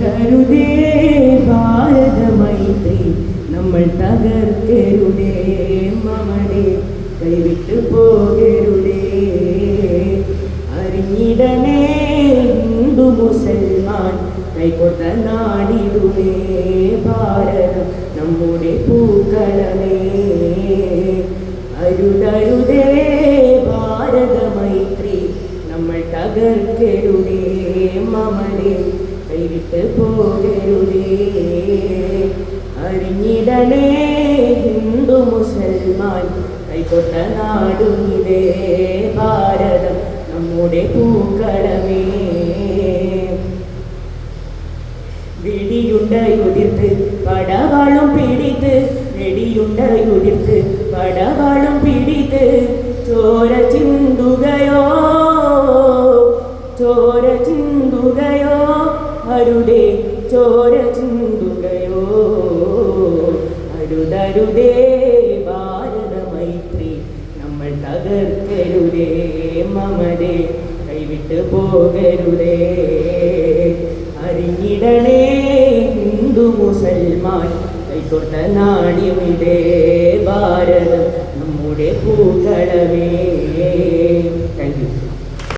തരുതേ ഭാരത മൈത്രി നമ്മൾ തകർക്കരുതേ മമതേ കൈവിട്ടു പോകരുതേ അറിഞ്ഞിടനേ ഹിന്ദു മുസൽമാൻ കൈകൊട്ട നാടിടുമേ ഭാരതം നമ്മുടെ പൂക്കളമേ അരുതരുതേ ഭാരത മൈത്രി നമ്മൾ തകർക്കരുതേ മമതേ കൈവിട്ട് പോകരുതേ അറിഞ്ഞിടനേ ഹിന്ദു മുസൽമാൻ കൈകൊട്ട നാടുമിതേ ഭാരതം നമ്മുടെ പൂക്കളമേ വെടിയുണ്ടയുതിർത്ത് പടവാളും പിടിത്ത് വെടിയുണ്ടയുതിർത്ത് പടവാളും പിടിത്ത് ചോര ചിന്തുകയോ ചോര ചിന്തുകയോ അരുതേ ചോര ചിന്തുകയോ അരുതരുതേ ഭാരത മൈത്രി നമ്മൾ തകർക്കരുതേ മമതേ കൈവിട്ട് പോകരുതേ അറിഞ്ഞിടണേ ഹിന്ദു മുസൽമാൻ കൈകൊട്ട നാടിമിതേ ഭാരതം നമ്മുടെ പൂക്കളമേ. Thank you.